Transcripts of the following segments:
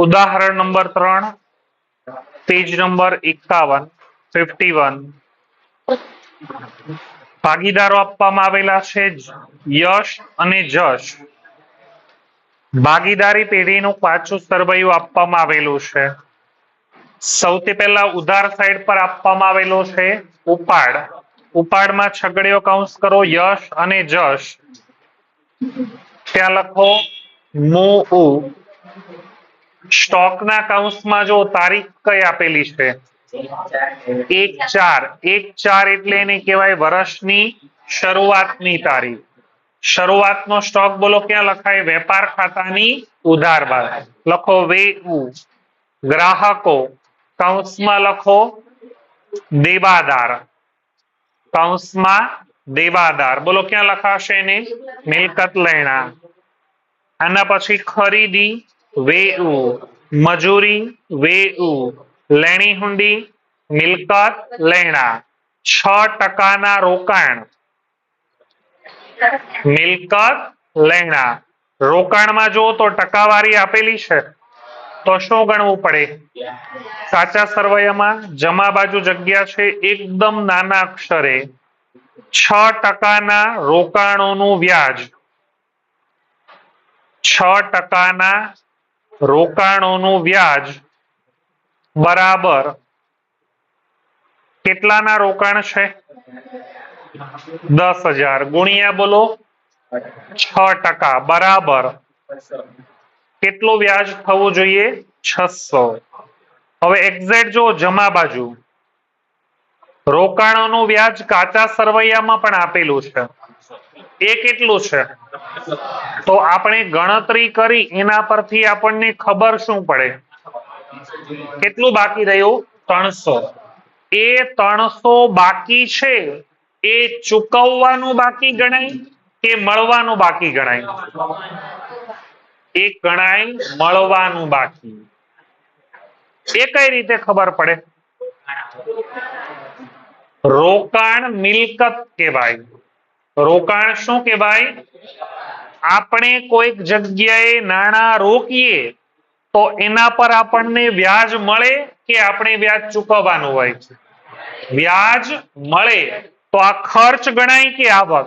ઉદાહરણ number 3, page number 51, 51. ભાગીદારો આપવામાં આવેલા છે યશ અને જશ. ભાગીદારી પેઢીનું પાછું સરવૈયું આપવામાં આવેલું છે. સૌથી પહેલા ઉધાર સાઈડ પર આપવામાં આવેલો છે ઉપાડ. ઉપાડમાં છગડીયો કૌંસ કરો યશ અને જશ. ત્યાં લખો મુ. સ્ટોકના કૌંસમાં જો તારીખ કઈ આપેલી છે 1/4. 1/4 એટલે એને કહેવાય વર્ષની શરૂઆતની તારીખ. શરૂઆતનો સ્ટોક બોલો ક્યાં લખાય? વેપાર ખાતાની ઉધાર બાદ લખો વેઉ. ગ્રાહકો કૌંસમાં લખો દેવાદાર. કૌંસમાં દેવાદાર બોલો ક્યાં લખાશે એને? મિલકત લેણા. આના પછી ખરીદી વેઉ. મજૂરી વેઉ. લેણી હુંડી મિલકત લેણા. 6% રોકાણ મિલકત લેણા. રોકાણમાં જો તો ટકાવારી આપેલી છે તો શું ગણવું પડે? સાચા સરવૈયામાં જમા બાજુ જગ્યા છે એકદમ નાના અક્ષરે 6% રોકાણોનું વ્યાજ. 6% રોકાણોનું વ્યાજ બરાબર કેટલાના રોકાણ છે? 10,000 ગુણ્યા બોલો 6% બરાબર કેટલું વ્યાજ થવું જોઈએ? 600. હવે એક્ઝેક્ટ જો જમા બાજુ રોકાણોનું વ્યાજ કાચા સરવૈયામાં પણ આપેલું છે. એ કેટલું છે? તો આપણે ગણતરી કરી એના પરથી આપણને ખબર શું પડે? કેટલું બાકી રહ્યું? 300. એ 300 બાકી છે એ ચૂકવવાનું બાકી ગણાય કે મળવાનું બાકી ગણાય? એ ગણાય મળવાનું બાકી. એ કઈ રીતે ખબર પડે? રોકાણ મિલકત કહેવાય. રોકાણ શું કહેવાય? આપણે કોઈક જગ્યાએ નાણાં રોકીએ તો એના પર આપણને વ્યાજ મળે કે આપણે વ્યાજ ચૂકવવાનું હોય? વ્યાજ મળે. તો આ ખર્ચ ગણાય કે આવક?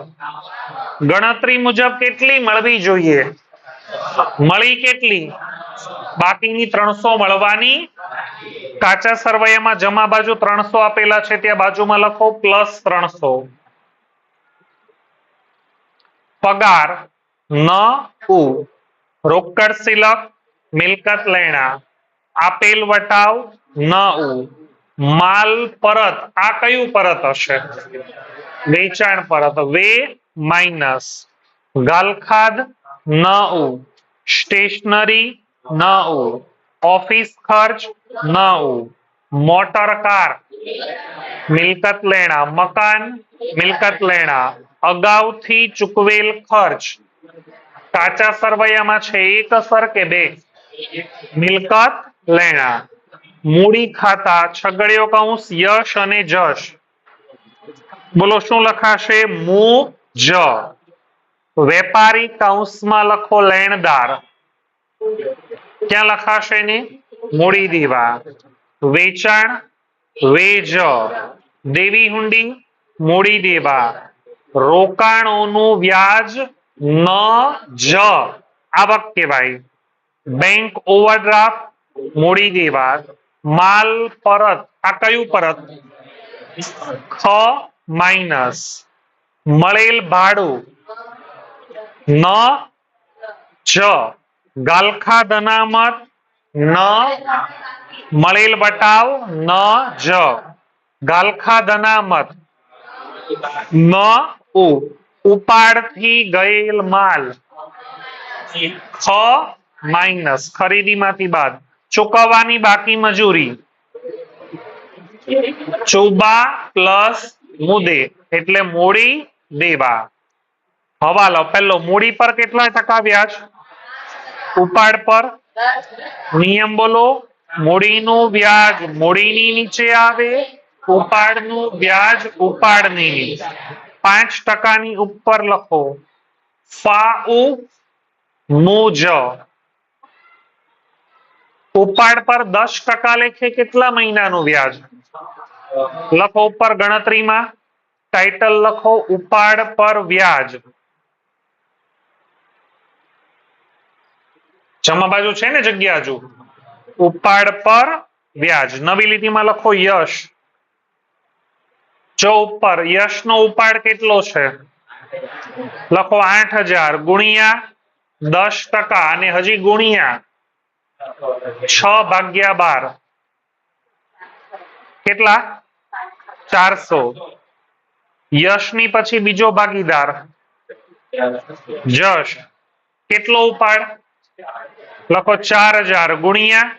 ગણતરી મુજબ કેટલી મળવી જોઈએ? મળી કેટલી? બાકીની 300 મળવાની. કાચા સરવૈયામાં જમા બાજુ 300 આપેલા છે ત્યાં બાજુમાં લખો +300. પગાર ન ઉ. રોકડ સિલક મિલકત લેણા. આપેલ વટાવ ન ઉ. માલ પરત. આ કયું પરત હશે? વેચાણ પરત. Way minus. ગાલખાદ ન ઉ. સ્ટેશનરી ન ઉ. ઓફિસ ખર્ચ ન ઉ. મોટર કાર મિલકત લેણા. મકાન મિલકત લેણા. અગાઉથી ચૂકવેલ ખર્ચ. કાચા સરવૈયામાં છે એક અસર કે બે? મિલકત લેણા. મૂડી ખાતા છગડીયો કૌંસ યશ અને જશ. બોલો શું લખાશે? મુ જ. વેપારી કૌંસમાં લખો લેણદાર. ક્યાં લખાશે ને? મૂડી દેવા. વેચાણ વેજ. દેવી હુંડી મૂડી દેવા. રોકાણોનું વ્યાજ ન જ. આવક કહેવાય. બેંક ઓવરડ્રાફ્ટ મૂડી દેવા. માલ પરત. આ કયું પરત? ખ માઇનસ. મળેલ ભાડું ન જ. ગાલખાદ અનામત ન. મળેલ વટાવ ન જ. ગાલખાદ અનામત ન ઉ. ઉપાડથી ગયેલ માલ ખ માઇનસ. ખરીદીમાંથી બાદ. ચૂકવવાની બાકી મજૂરી ચુબા પ્લસ મુદે એટલે મૂડી દેવા. હવાલો પહેલો મૂડી પર કેટલા ટકા વ્યાજ? ઉપાડ પર નિયમ બોલો. મૂડીનું વ્યાજ મૂડીની નીચે આવે. ઉપાડનું વ્યાજ ઉપાડની નીચે. 5% ઉપર લખો ફાઉ મુજ. ઉપાડ પર 10% લેખે કેટલા મહિનાનું વ્યાજ? લખો ઉપર ગણતરીમાં ટાઇટલ લખો ઉપાડ પર વ્યાજ. જમા બાજુ છે ને જગ્યા હજુ. ઉપાડ પર વ્યાજ. નવી લીટીમાં લખો યશ. જો ઉપર યશ નો ઉપાડ કેટલો છે? લખો 8000 ગુણ્યા 10% અને હજી ગુણ્યા 6/12 કેટલા? 400. યશ ની પછી બીજો ભાગીદાર જશ. કેટલો ઉપાડ? લખો 4000 ગુણ્યા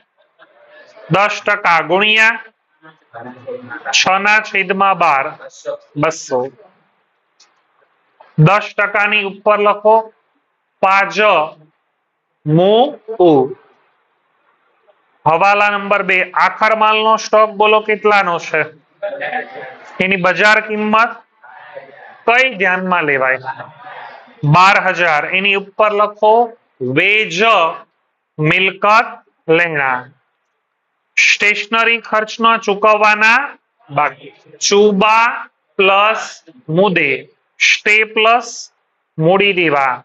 10% ગુણ્યા 6/12 200. 10% ની ઉપર લખો પાજ મુ ઉ. હવાલા નંબર 2 આખર માલનો સ્ટોક બોલો કેટલાનો છે? એની બજાર કિંમત કઈ ધ્યાનમાં લેવાય? 12000. એની ઉપર લખો વેજ મિલકત લેણા. સ્ટેશનરી ખર્ચનો ચૂકવવાના બાકી. ચુબા પ્લસ મુદે સ્ટે પ્લસ મૂડી દેવા.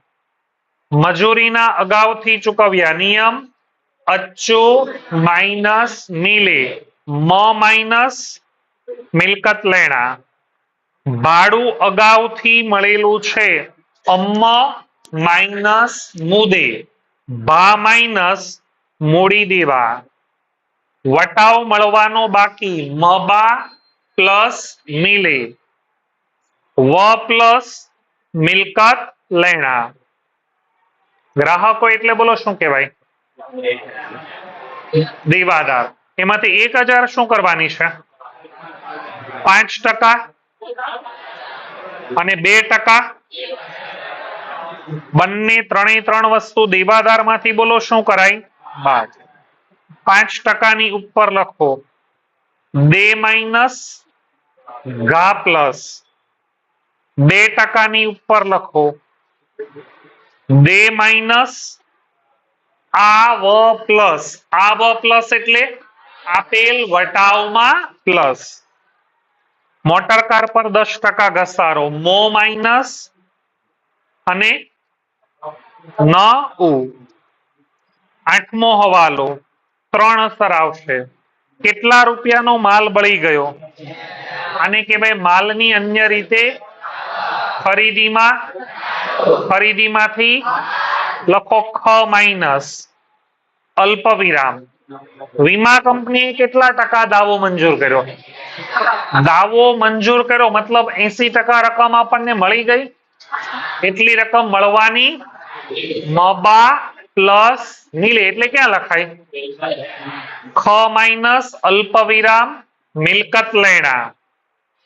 મજૂરીના અગાઉથી ચૂકવ્યા નિયમ અચ્ચુ માઇનસ મિલે મ માઇનસ મિલકત લેણા. ભાડું અગાઉથી મળેલું છે અમ્મ માઇનસ મુદે ભા માઇનસ મૂડી દેવા. વટાવ મળવાનો બાકી મબા પ્લસ મિલે વ પ્લસ મિલકત લેણા. ગ્રાહકો એટલે બોલો શું કહેવાય? દેવાદાર. એમાંથી 1000 શું કરવાની છે? 5% અને 2%. બંને ત્રણ વસ્તુ દેવાદાર માંથી બોલો શું કરાય? બાદ. 5% ની ઉપર લખો દે માઇનસ ઘા પ્લસ. 2% ની ઉપર લખો દે માઇનસ આવ પ્લસ. આવ પ્લસ એટલે આપેલ વટાવમાં પ્લસ. મોટર કાર પર 10% ઘસારો મો માઇનસ અને ન ઉ. 8મો હવાલો 3 અસર આવશે. કેટલા રૂપિયાનો માલ બળી ગયો? આને કહેવાય માલની અન્ય રીતે ખરીદીમાંથી લખો ખ માઇનસ અલ્પ વિરામ. વીમા કંપનીએ કેટલા ટકા દાવો મંજૂર કર્યો? દાવો મંજૂર કર્યો મતલબ 80% રકમ આપણને મળી ગઈ. એટલી રકમ મળવાની મબા પ્લસ મિલે એટલે ક્યાં લખાય? ખ માઇનસ અલ્પ વિરામ મિલકત લેણા.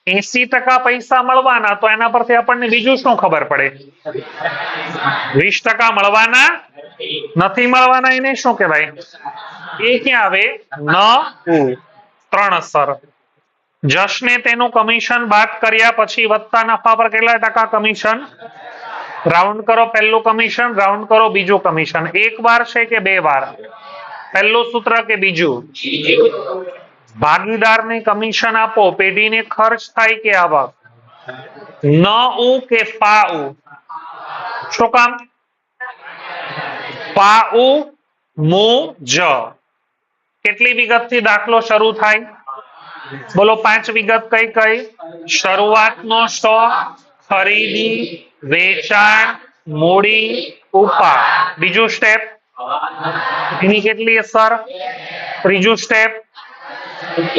80% પૈસા મળવાના તો એના પરથી આપણને બીજું શું ખબર પડે? 20% મળવાના નથી મળવાના એને શું કહેવાય? એ ક્યાં આવે? ન ઉ. 3 અસર. જશને તેનું કમિશન બાદ કર્યા પછી વધતા નફા પર કેટલા ટકા કમિશન? રાઉન્ડ કરો પહેલું કમિશન, રાઉન્ડ કરો બીજું કમિશન. એક વાર છે કે 2 વાર? પહેલું સૂત્ર કે બીજું? ભાગીદારને કમિશન આપો પેઢીને ખર્ચ થાય કે આવક? ન ઉ કે પા ઉ? શું કામ? પા ઉ મુ જ. કેટલી વિગતથી દાખલો શરૂ થાય? બોલો 5 વિગત કઈ કઈ? શરૂઆતનો સ્ટોક, ખરીદી, વેચાણ, મૂડી, ઉપા. બીજું સ્ટેપ એની કેટલી અસર? ત્રીજું સ્ટેપ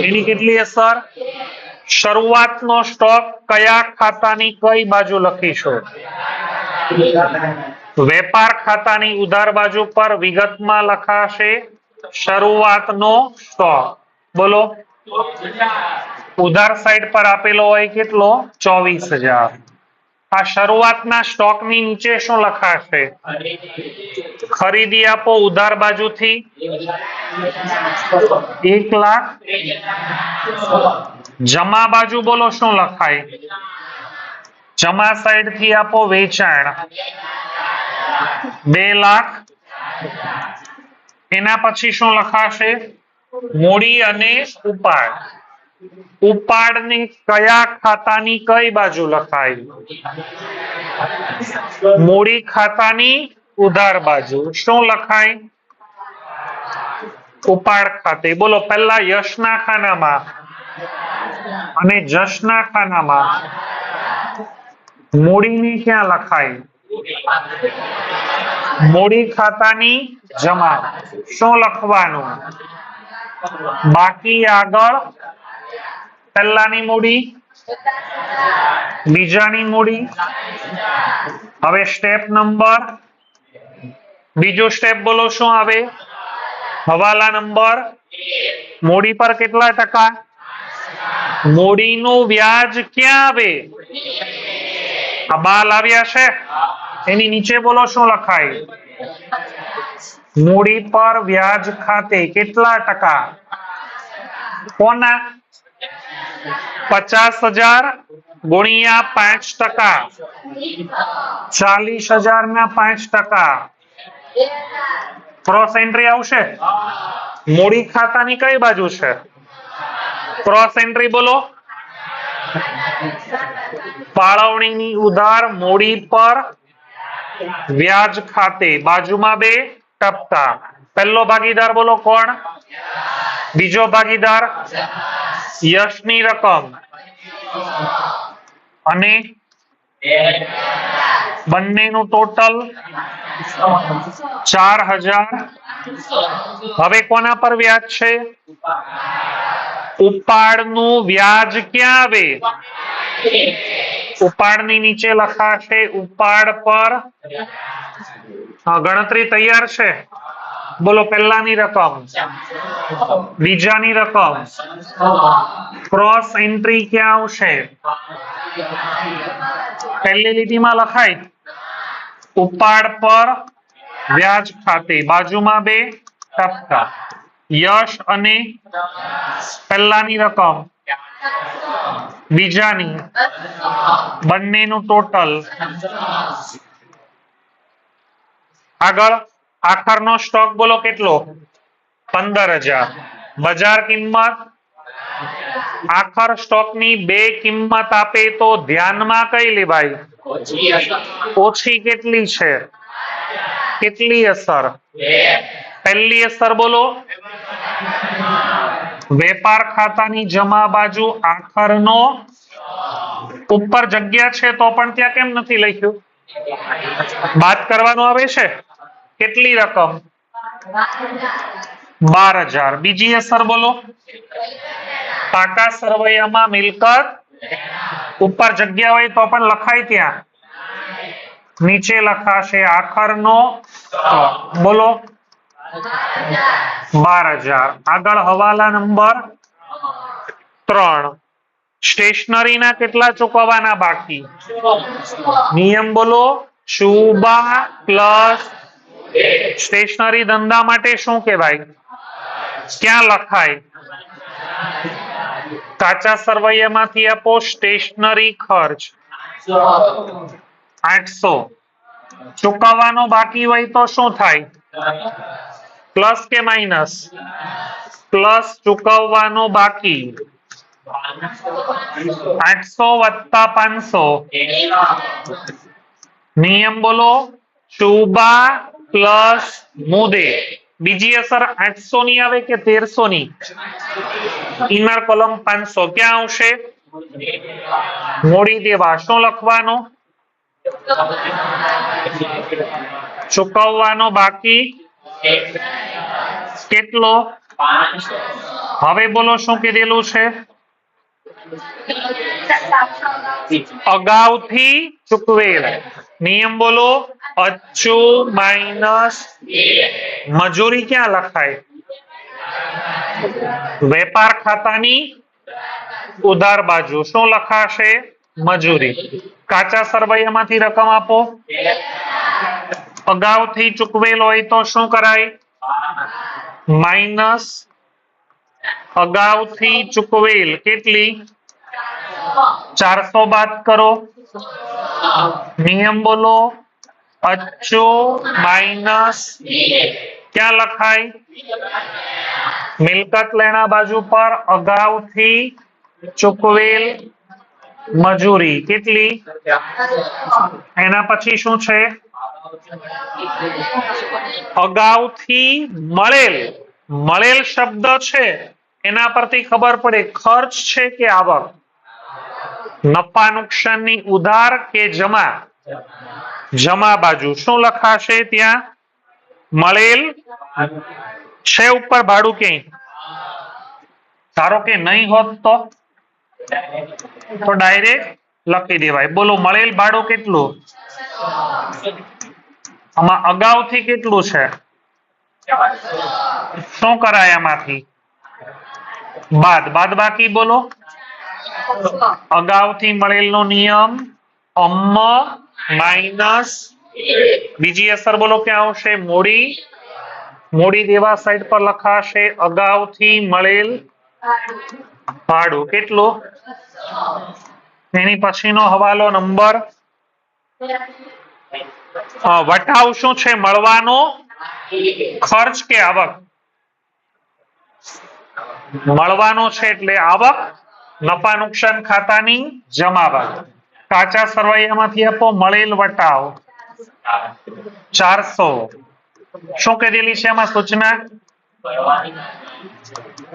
એની કેટલી અસર? શરૂઆતનો સ્ટોક કયા ખાતાની કઈ બાજુ લખીશું? વેપાર ખાતાની ઉધાર બાજુ પર વિગતમાં લખાશે શરૂઆતનો સ્ટોક. બોલો ઉધાર સાઈડ પર આપેલો હોય કેટલો? 24000. આ શરૂઆતના સ્ટોકની નીચે શું લખાશે? ખરીદી આપો ઉધાર બાજુથી 1 લાખ. જમા બાજુ બોલો શું લખાય? જમા સાઈડ થી આપો વેચાણ 2 લાખ. એના પછી શું લખાશે? મૂડી અને ઉપાડ. ઉપાડને કયા ખાતાની કઈ બાજુ લખાય? મૂડી ખાતાની ઉધાર બાજુ. શું લખાય? ઉપાડ ખાતે. બોલો, પહેલા યશના ખાનામાં અને જશના ખાનામાં મૂડીની ક્યાં લખાય? મૂડી ખાતાની જમા. શું લખવાનું? બાકી આગળ પહેલાની મૂડી, બીજાની મૂડી. હવે સ્ટેપ નંબર, બીજો સ્ટેપ બોલો શું આવે? હવાલા નંબર. મૂડી પર કેટલા ટકા? મૂડીનું વ્યાજ ક્યાં આવે? આ બાલ આવ્યા છે, એની નીચે બોલો શું લખાય? મૂડી પર વ્યાજ ખાતે કેટલા ટકા? કોના? 50,000 ગુણ્યા 5%. 40,000 ના 5%. ક્રોસ એન્ટ્રી આવશે. મૂડી ખાતાની કઈ બાજુ છે? ક્રોસ એન્ટ્રી બોલો. ફાળવણીની ઉધાર મૂડી પર વ્યાજ ખાતે, બાજુમાં 2%. પહેલો ભાગીદાર બોલો કોણ? બીજો ભાગીદાર યશની રકમ અને બંનેનું ટોટલ 4,000. હવે કોના પર વ્યાજ છે? ઉપાડનું વ્યાજ ક્યાં આવે? ઉપાડની નીચે લખાશે ઉપાડ પર. ગણતરી તૈયાર છે. બોલો, પહેલાની રકમ, બીજાની રકમ. ક્રોસ એન્ટ્રી ક્યાં આવશે? પહેલી લીટીમાં લખાય ઉપાડ પર વ્યાજ ખાતે, બાજુમાં 2%. યશ અને પહેલાની રકમ, બીજાની, બંનેનું ટોટલ. આગળ આખરનો સ્ટોક બોલો કેટલો? 15,000. બજાર કિંમત. આખર સ્ટોકની 2 કિંમત આપે તો ધ્યાનમાં કઈ લેવાય? ઓછી. કેટલી છે? કેટલી અસર? પહેલી અસર બોલો. વેપાર ખાતાની જમા બાજુ આખરનો. ઉપર જગ્યા છે તો પણ ત્યાં કેમ નથી લખ્યું? બાદ કરવાનું આવે છે. કેટલી રકમ? 12,000. બીજી અસર બોલો. પાકા સરવૈયામાં મિલકત. ઉપર જગ્યા હોય તો પણ લખાય ત્યાં. નીચે લખાશે આખરનો. બોલો 12,000. આગળ હવાલા નંબર 3. સ્ટેશનરીના કેટલા ચૂકવવાના બાકી? નિયમ બોલો. શુબા પ્લસ. સ્ટેશનરી ધંધા માટે શું કહેવાય? ક્યાં લખાય? કાચા સરવૈયામાંથી આપો સ્ટેશનરી ખર્ચ 800. ચૂકવવાનો બાકી હોય તો શું થાય? પ્લસ કે માઇનસ? પ્લસ. ચૂકવવાનો બાકી 800 વત્તા 500. નિયમ બોલો. શુબા પ્લસ મુદે. બીજી અસર 800 ની આવે કે 1300 ની? Inner column 500. ક્યાં આવશે? મૂડી દેવા. શું લખવાનું? ચૂકવવાનો બાકી કેટલો? હવે બોલો શું કીધેલું છે? અગાઉથી ચૂકવેલ. નિયમ બોલો. અચ્છું માઇનસ. મજૂરી ક્યાં લખાય? વેપાર ખાતાની ઉધાર બાજુ. શું લખાશે? મજૂરી. કાચા સરવૈયામાંથી રકમ આપો. અગાઉથી ચૂકવેલ હોય તો શું કરાય? માઇનસ અગાઉથી ચૂકવેલ. કેટલી? 400 બાદ કરો. નિયમ બોલો. અચ્છો માઇનસ क्या लखाय मिलकत लेना बाजू पर अगाउथी चूकवेल मजूरी કેટલી એના પછી શું છે અગાઉથી મળેલ શબ્દ છે એના પરથી ખબર પડે ખર્ચ છે કે આવક નફા નુકસાનની ઉધાર કે જમા બાજુ શું લખાશે ત્યાં મળેલ છે ઉપર ભાડું ક્યાંય ધારો કે નહીં હોત તો ડાયરેક્ટ લખી દેવાય બોલો મળેલ ભાડું કેટલું આમાં અગાઉથી કેટલું છે શું કરાય આમાંથી બાદ બાકી બોલો અગાઉથી મળેલનો નિયમ માઇનસ બીજી અસર બોલો ક્યાં આવશે મોડી દેવા સાઈડ પર લખાશે અગાઉથી મળેલ ભાડું કેટલું એની પછીનો હવાલો નંબર વટાવ શું છે મળવાનો ખર્ચ કે આવક મળવાનો છે એટલે આવક નફા નુકસાન ખાતાની જમા બાજુ કાચા સરવૈયામાંથી આપો મળેલ વટાવ 400 શું કરેલી છે આમાં સૂચના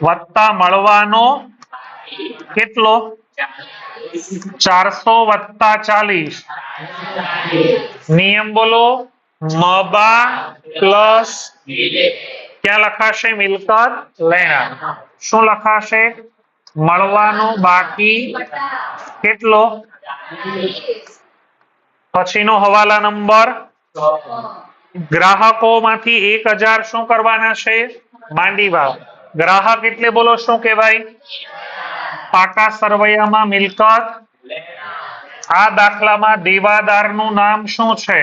વત્તા મળવાનો કેટલો 400 વત્તા 40 નિયમ બોલો મબા પ્લસ ક્યાં લખાશે મિલકત લેણા શું લખાશે મળવાનો બાકી કેટલો પછીનો હવાલા નંબર ગ્રાહકોમાંથી 1000 શું કરવાના છે માંડીવા ગ્રાહક એટલે બોલો શું કહેવાય પાકા સરવૈયામાં મિલકત આ દાખલામાં દેવાદારનું નામ શું છે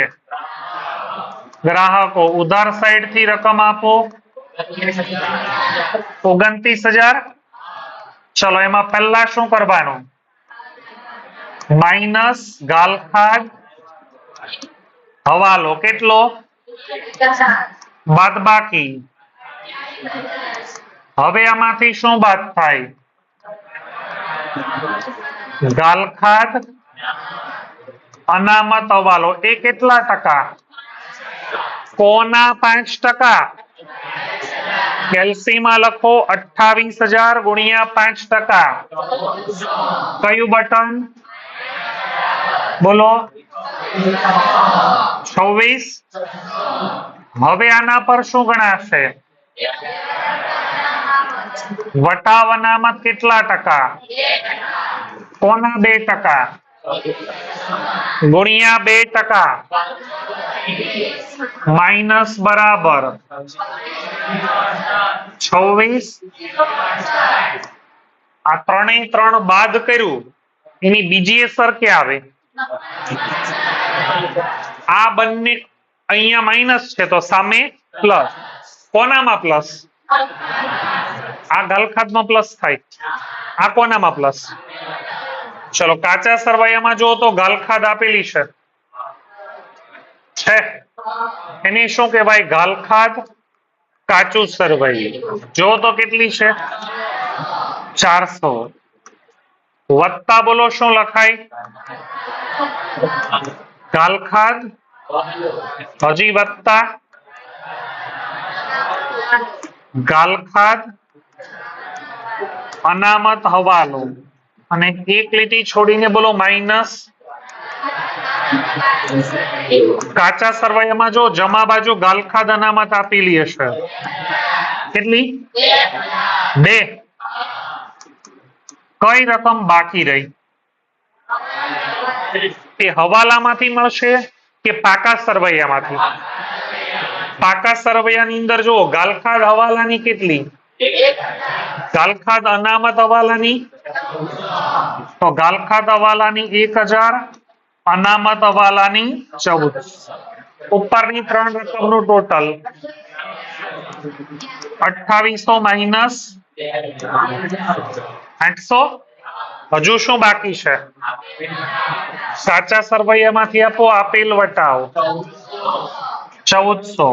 ગ્રાહકો ઉધાર સાઈડ થી રકમ આપો 29000 ચલો એમાં પહેલા શું કરવાનું માઇનસ ગાલખાદ હવાલો કેટલો બાદ બાકી હવે આમાંથી શું બાદ થાય ગાલખાદ અનામત હવાલો એ કેટલા ટકા કોના 5% કેલ્સીમાં લખો 28000 ગુણ્યા 5%. કયું બટન બોલો 26. હવે આના પર શું ગણાશે વટાવ અનામત કેટલા ટકા કોના 2% ગુણ્યા 2% માઇનસ બરાબર 26. આ ત્રણ બાદ કર્યું એની બીજી અસર ક્યાં આવે આ બંને અહીંયા માઇનસ છે તો સામે પ્લસ કોનામાં પ્લસ આ ગલખાદમાં પ્લસ થાય આ કોનામાં પ્લસ ચલો કાચા સરવૈયામાં જો તો ગાલખાદ આપેલી છે એને શું કહેવાય ગાલખાદ કાચું સરવૈયું જો તો કેટલી છે 400 વત્તા બોલો શું લખાય ગાલખાદ હજી વત્તા ગાલખાદ અનામત હવાલો અને એક લીટી છોડીને બોલો માઇનસ કાચા સરવૈયામાં જો જમા બાજુ ગાલખાદ અનામત આપેલી હશે કેટલી 2 કઈ રકમ બાકી રહી એ હવાલામાંથી મળશે કે પાકા સરવૈયામાંથી પાકા સરવૈયાની અંદર જો ગાલખાદ હવાલાની કેટલી ગાલખાદ અનામત હવાલાની તો ગાલખાદ હવાલાની 1000 અનામત હવાલાની 14 ઉપરની 3 રકમનું ટોટલ 2800 માઇનસ 800 હજુ શું બાકી છે સાચા સરવૈયામાંથી આપો આપેલ વટાવ 1400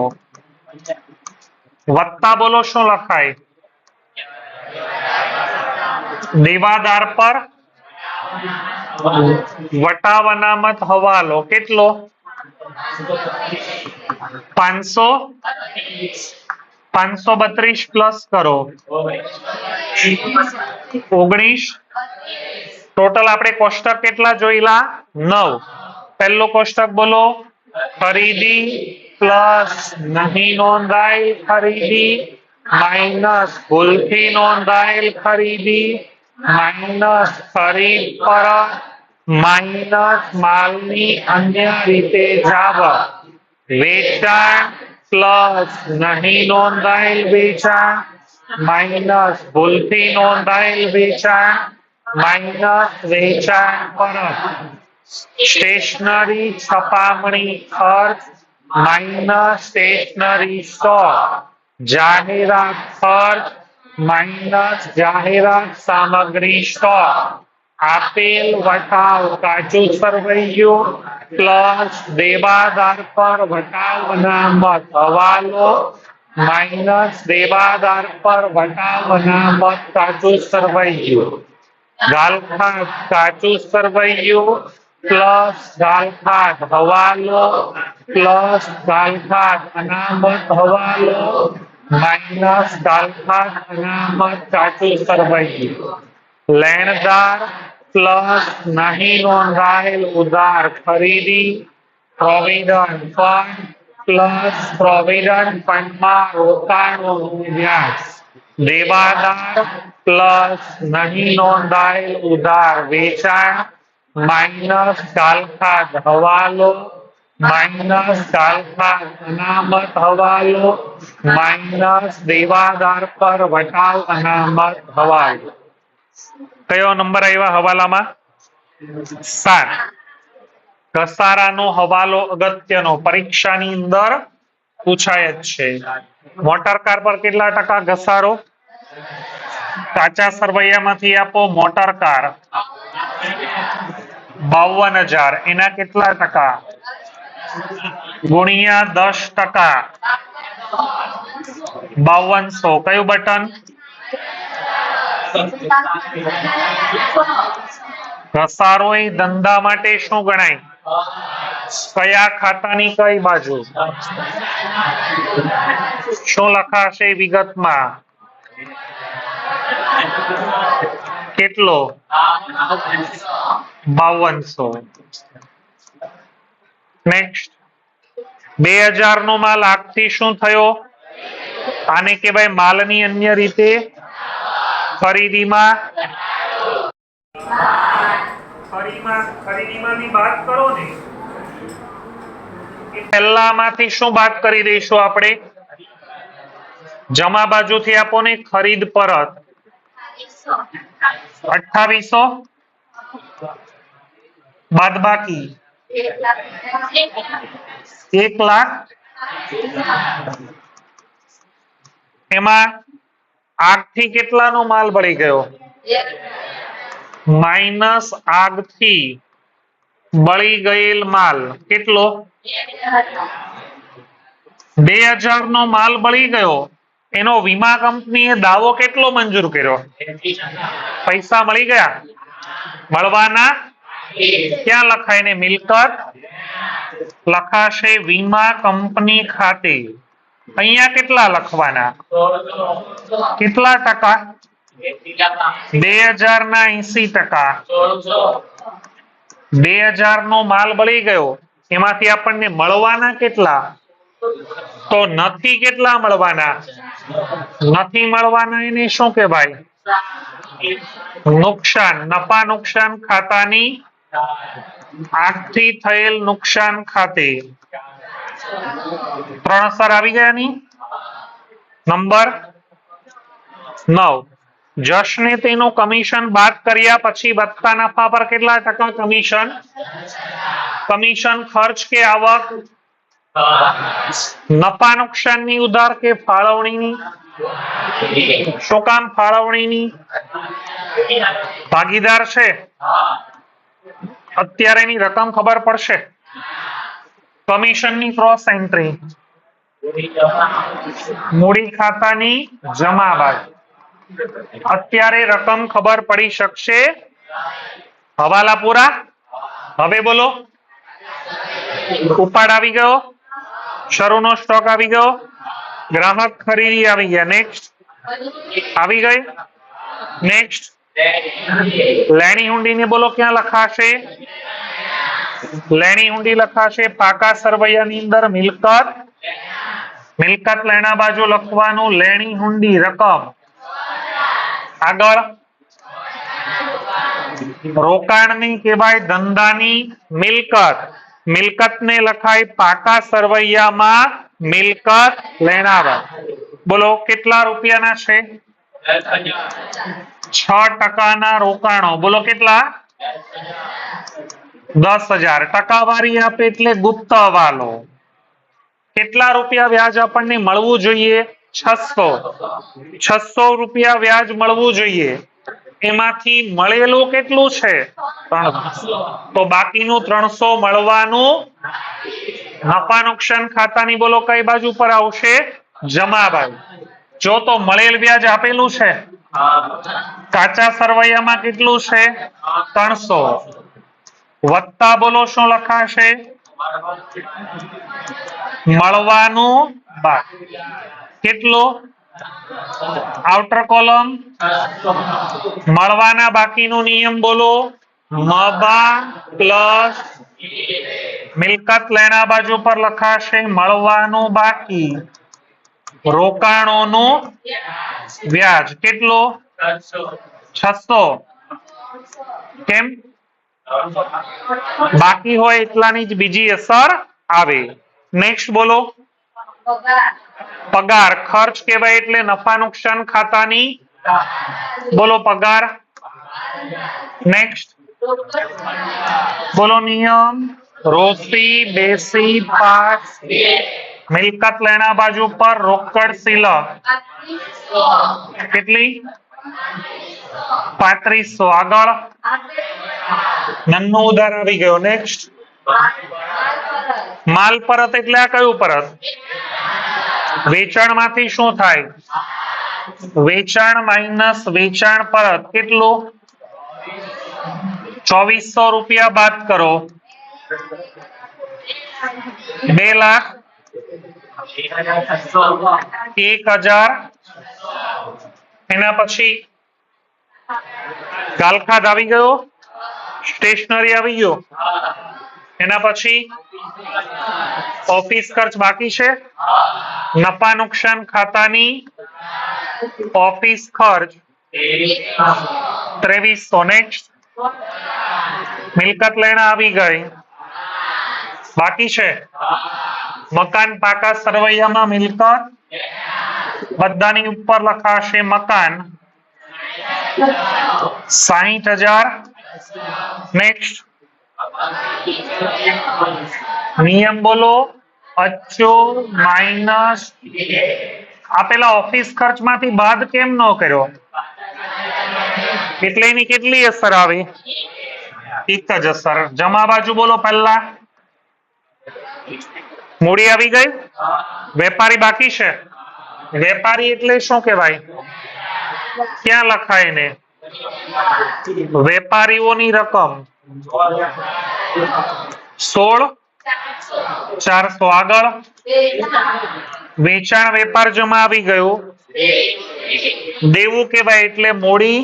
વત્તા બોલો શું લખાય? દેવાદાર પર વટાવ અનામત હવાલો કેટલો? 500 532 પ્લસ કરો 19 ટોટલ આપણે કોષ્ટક કેટલા જોઈલા? 9. પહેલો કોષ્ટક બોલો ખરીદી પ્લસ નહીં નોંધાયેલ ખરીદી માઇનસ ભૂલથી નોંધાયેલ ખરીદી માઇનસ ખરીદ પરત માઇનસ માલની અન્ય રીતે જાવક વેચાણ પ્લસ નહીં નોંધાયેલ વેચાણ માઇનસ ભૂલથી નોંધાયેલ વેચાણ માઇનસ વેચાણ પરત સ્ટેશનરી છપામણી ખર્ચ માઇનસ સ્ટેશનરી સ્ટોક જાહેરાત ખર્ચ માઇનસ જાહેરાત સામગ્રી સ્ટોક આપેલ વટાવ કાચું સરવૈયું પ્લસ દેવાદાર પર વટાવ અનામત હવાલો માઇનસ દેવાદાર પર વટાવ અનામત કાચું સરવૈયું ગાલખાત કાચું સરવૈયું પ્લસ ગાલખાત હવાલો પ્લસ ગાલખાત અનામત હવાલો માઇનસ ગાલખાત અનામત કાચું સરવૈયું લેણદાર પ્લસ નહીં નોંધાયેલ ઉધાર ખરીદી પ્રોવિડન્ટ ફંડ પ્લસ પ્રોવિડન્ટ ફંડમાં રોકાણોનું વ્યાજ દેવાદાર પ્લસ નહીં નોંધાયેલ ઉધાર વેચાણ માઇનસ ગાલખાત હવાલો માઇનસ ગાલખાત અનામત હવાલો માઇનસ દેવાદાર પર વટાવ અનામત હવાલો. કયો નંબર આવ્યા હવાલામાં? 7. ઘસારાનો હવાલો અગત્યનો પરીક્ષાની અંદર પૂછાય જ છે. મોટર કાર પર કેટલા ટકા ઘસારો? કાચા સરવૈયામાંથી આપો મોટર કાર 52,000 એના કેટલા ટકા ગુણ્યા 10%, 5200. કયું બટન? ઘસારો એ ધંધા માટે શું ગણાય? કયા ખાતાની કઈ બાજુ? શું લખાશે વિગતમાં? કેટલો? 5200. નેક્સ્ટ 2000 નો માલ આગથી શું થયો? આને કહેવાય માલની અન્ય રીતે ખરીદીમાં ખરીદીમાંથી બાદ કરો ને પહેલામાંથી શું બાદ કરી દઈશું આપણે? જમા બાજુથી આપો ને ખરીદ પરત 2800 બાદ બાકી 1 લાખ. એમાં આગથી કેટલાનો માલ બળી ગયો? માઇનસ આગથી બળી ગયેલ માલ કેટલો? 2000 નો માલ બળી ગયો. એનો વીમા કંપનીએ દાવો કેટલો મંજૂર કર્યો? પૈસા મળી ગયા? મળવાના? ક્યાં લખાય ને? મિલકત લખાશે વીમા કંપની ખાતે. અહીંયા કેટલા લખવાના? કેટલા ટકા? 2000 ના 80%. 2000 નો માલ બળી ગયો એમાંથી આપણને મળવાના કેટલા? તો નથી કેટલા મળવાના? નથી મળવાના એને શું કહેવાય? નુકસાન. નફા નુકસાન ખાતાની આગથી થયેલ નુકસાન ખાતે. 3 અસર આવી ગયા ની. નંબર 9. જશને તેનું કમિશન બાદ કર્યા પછી વધતા નફા પર કેટલા ટકા કમિશન? કમિશન ખર્ચ કે આવક? નફા નુકસાનની ઉધાર કે ફાળવણીની? શું કામ ફાળવણીની? ભાગીદાર છે અત્યારે એની રકમ ખબર પડશે. કમિશનની ક્રોસ એન્ટ્રી મૂડી ખાતાની જમા બાજુ. અત્યારે રકમ ખબર પડી શકશે? હવાલા પૂરા. હવે બોલો. ઉપાડ આવી ગયો, શરૂનો સ્ટોક આવી ગયો, ગ્રાહક ખરીદી આવી ગયા. નેક્સ્ટ આવી ગઈ. નેક્સ્ટ લેણી હુંડી ને બોલો ક્યાં લખાશે? લેણી હુંડી લખાશે પાકા સરવૈયાની અંદર. મિલકત લેણા બાજુ લખવાનું લેણી હુંડી રકમ. આગળ રોકાણની કહેવાય ધંધાની મિલકત. મિલકત ને લખાય પાકા સરવૈયામાં મિલકત લેણા બાજુ. બોલો કેટલા રૂપિયાના છે? 6% રોકાણો. બોલો કેટલા? 10,000. ટકાવારી આપે એટલે ગુપ્ત હવાલો. કેટલા રૂપિયા વ્યાજ આપણને મળવું જોઈએ? 600 રૂપિયા વ્યાજ મળવું જોઈએ. એમાંથી મળેલું કેટલું છે? 300. તો બાકીનું 300 મળવાનું નફા નુકસાન ખાતાની બોલો કઈ બાજુ પર આવશે? જમા બાજુ. જો તો મળેલ વ્યાજ આપેલું છે. કાચા સરવૈયામાં કેટલું છે? 300 વત્તા બોલો શું લખાશે? મળવાનું બાકી. કેટલું? આઉટર કોલમ મળવાના બાકીનો નિયમ બોલો. મબા પ્લસ મિલકત લેણા બાજુ પર લખાશે મળવાનું બાકી, રોકાણોનું વ્યાજ. કેટલું? 600. કેમ? બાકી હોય એટલાની જ બીજી અસર આવે. નેક્સ્ટ બોલો. પગાર ખર્ચ કહેવાય એટલે નફા નુકસાન ખાતાની બોલો પગાર. નેક્સ્ટ બોલો નિયમ. રોસી બેસી પાસ મિલકત લેણા બાજુ પર રોકડ સિલક કેટલી? 3500. આગળ નન્નું ઉધાર આવી ગયો. નેક્સ્ટ માલ પરત એટલે આ કયું પરત? વેચાણ માંથી શું થાય? વેચાણ માઇનસ વેચાણ પરત. કેટલું? 2400 રૂપિયા બાદ કરો. 2,01,000. એના પછી ગાલખાદ આવી ગયો, સ્ટેશનરી આવી ગયો. એના પછી ઓફિસ ખર્ચ બાકી છે. નફા નુકસાન ખાતાની ઓફિસ ખર્ચ 2300. નેક્સ્ટ મિલકત લેણા આવી ગઈ. બાકી છે મકાન પાકા સરવૈયામાં મિલકત બધાની ઉપર લખાશે મકાન 60,000. નેક્સ્ટ નિયમ બોલો. અચ્છો માઇનસ આપેલા ઓફિસ ખર્ચમાંથી બાદ કેમ ન કર્યો? એટલે એની કેટલી અસર આવે? એક જ અસર. જમા બાજુ બોલો પહેલા. મૂડી આવી ગઈ. વેપારી બાકી છે. વેપારી એટલે શું કહેવાય? ક્યાં લખાય ને? વેપારીઓની રકમ 16,400. આગળ વેચાણ વેપાર જમા આવી ગયું. દેવું કહેવાય એટલે મૂડી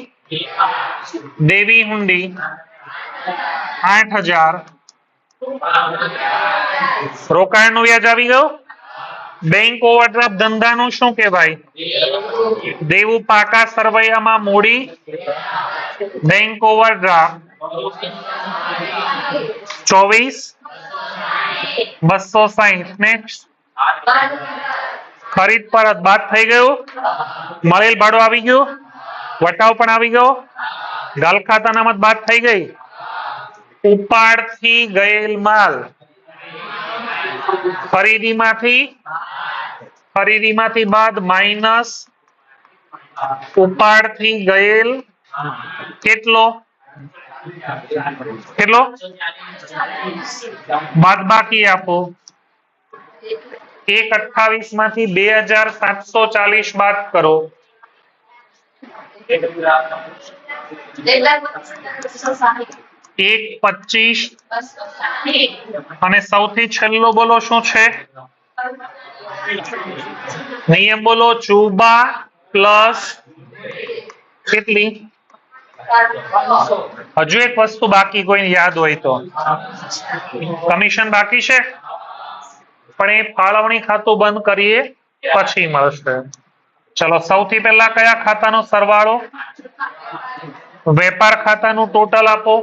દેવી હુંડી 8,000. રોકાણનું વ્યાજ આવી ગયું. બેંક ઓવરડ્રાફ્ટ ધંધાનું શું કહેવાય? દેવું પાકા સરવૈયામાં મૂડી બેંક ઓવરડ્રાફ્ટ 24,260. નેક્સ્ટ ખરીદ પરત બાદ થઈ ગયું. મળેલ ભાડું આવી ગયું. વટાવ પણ આવી ગયો. ગાલખાત અનામત બાદ થઈ ગઈ. ઉપાડથી ગયેલ માલ ખરીદીમાંથી બાદ માઇનસ ઉપાડથી ગયેલ કેટલો બાદ બાકી આપો 128 માંથી 2740 બાદ કરો. 125 અને સૌથી છેલ્લો બોલો શું છે? નિયમ બોલો. ચુબા પ્લસ કેટલી? હજુ એક વસ્તુ બાકી, કોઈ યાદ હોય તો. કમિશન બાકી છે, પણ એ ફાળવણી ખાતું બંધ કરીએ પછી મળશે. ચલો, સૌથી પહેલા કયા ખાતાનો સરવાળો? વેપાર ખાતાનું ટોટલ આપો.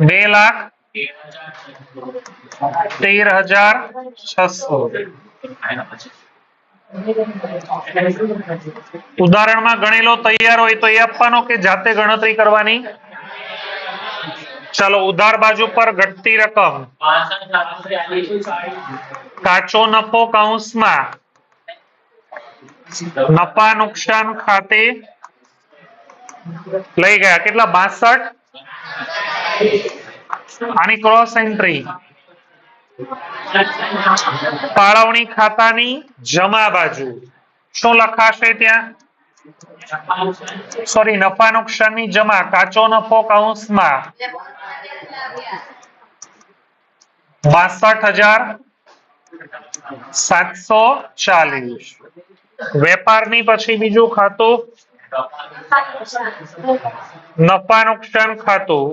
2,13,600. ઉદાહરણમાં ગણેલો તૈયાર હોય તો એ આપવાનો કે જાતે ગણતરી કરવાની? ચલો, ઉધાર બાજુ પર ઘટતી રકમ. કાચો નફો કૌંસમાં નફા નુકસાન ખાતે લઈ ગયા. કેટલા? 62. આની ક્રોસ એન્ટ્રી. ફાળવણી ખાતાની જમા બાજુ શું લખાશે ત્યાં? સોરી, નફા નુકસાનની જમા. કાચો નફો કૌંસમાં 62,740. વેપારની પછી બીજું ખાતું નફા નુકસાન ખાતું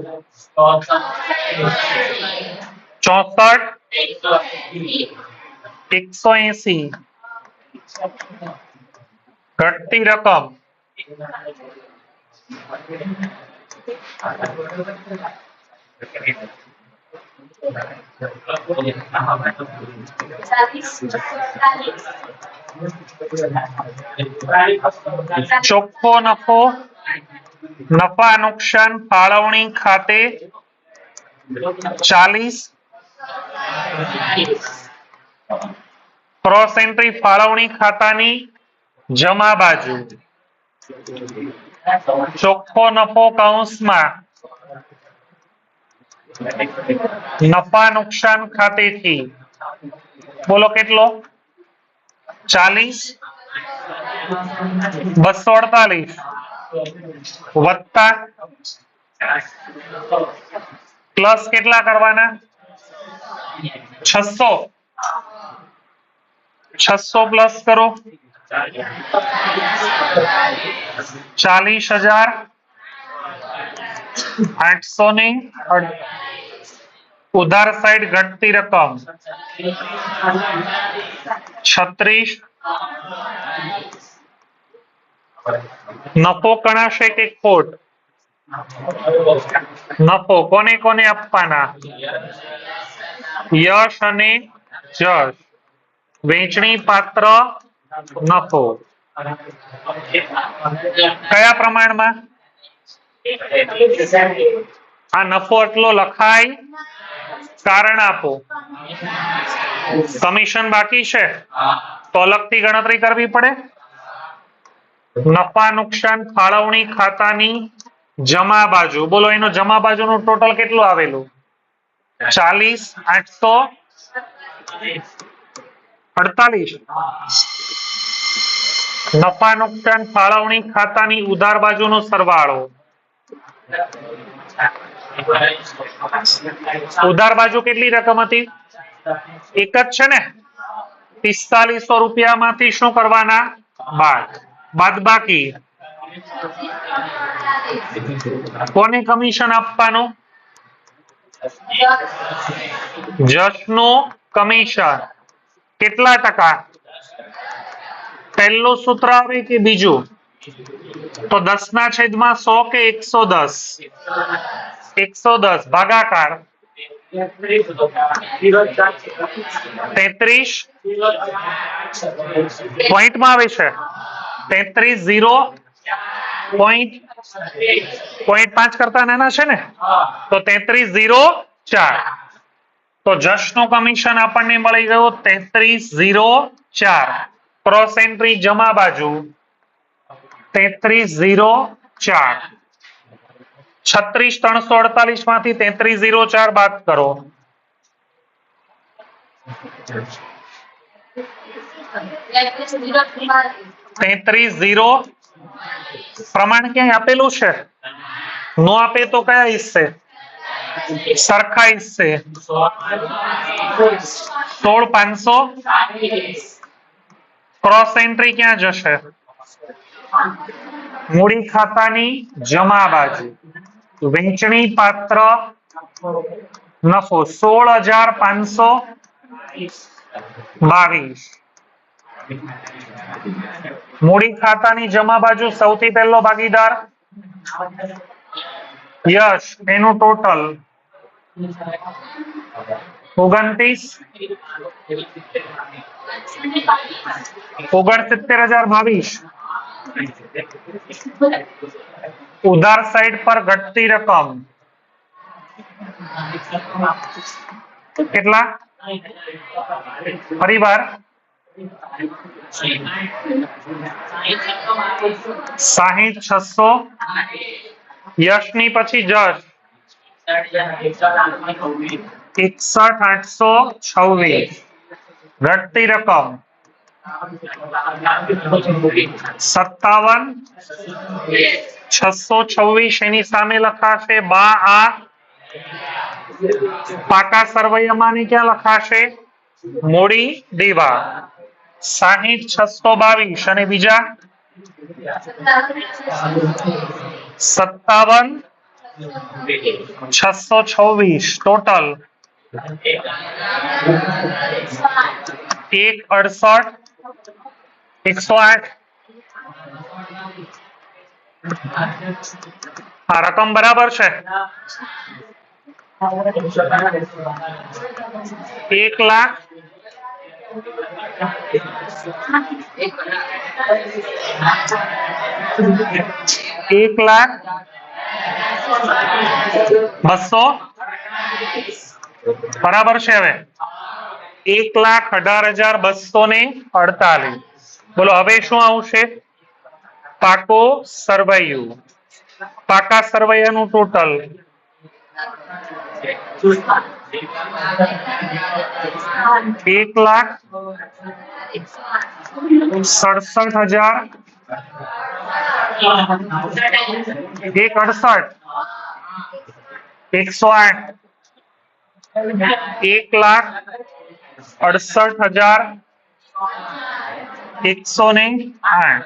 64,180. ઘટતી રકમ ચોખ્ખો નફો નફા નુકસાન ફાળવણી ખાતે 40. ક્રોસ એન્ટ્રી ફાળવણી ખાતાની જમા બાજુ. ચોખ્ખો નફો કૌંસમાં નફા નુકસાન ખાતેથી બોલો કેટલો? 40. 248 વત્તા પ્લસ કેટલા કરવાના? 600. 600 પ્લસ કરો. 40,800. ઉધાર સાઈડ ઘટતી રકમ 36. નફો ગણાશે કે ખોટ? નફો. કોને કોને આપવાના? યશ અને જશ. વેચણી પાત્ર નફો કયા પ્રમાણમાં? આ નફો એટલો લખાય, કારણ આપો. કમિશન બાકી છે તો અલગથી ગણતરી કરવી પડે. નફા નુકસાન ફાળવણી ખાતાની જમા બાજુ બોલો. એનું જમા બાજુનું ટોટલ કેટલું આવેલું? 40,848. નફા નુકસાન ફાળવણી ખાતાની ઉધાર બાજુનો સરવાળો. ઉધાર બાજુ કેટલી રકમ હતી? એક જ છે ને. 4500 રૂપિયામાંથી શું કરવાના? બાદ બાકી. કોને કમિશન આપવાનું? જશનું કમિશન. કેટલા ટકા? પહેલું સૂત્ર આવે કે બીજું? તો 10/100 કે 110? 110 ભાગાકાર 33 પોઈન્ટમાં આવે છે. 33,0.5 કરતા નાના છે ને, તો 33,004. તો જશનું કમિશન આપણને મળી ગયું 33,004. ક્રોસ એન્ટ્રી જમા બાજુ 33,004. 36,348 માંથી 33,004 બાદ કરો. ₹33,000 પ્રમાણ ક્યાંય આપેલું છે? નો આપે તો કયા હિસ્સે? સરખા હિસ્સે 16,500 ક્રોસ એન્ટ્રી ક્યાં જશે? મૂડી ખાતાની જમા બાજુ. વહેંચણી પાત્ર નફો 16,522. મૂડી ખાતાની જમા બાજુ સૌથી પહેલો ભાગીદાર યશ, એનું ટોટલ 69,022. ઉધાર સાઈડ પર ઘટતી રકમ કેટલા? ફરીવાર 60,600. યશની પછી જશ 61,826. ઘટતી રકમ 57,626. એની સામે લખાશે બા આ પાકા સરવૈયામાં ક્યાં લખાશે? મૂડી દીવા 60,622. અને બીજા 57,626. ટોટલ 1,68,108. આ રકમ બરાબર છે? 1,00,000 1,02,000 બરાબર છે? હવે 1,18,248. બોલો હવે શું આવશે? પાકો સરવૈયું. પાકા સરવૈયાનું ટોટલ 1,67,000. 1,68,108. 1,68,108.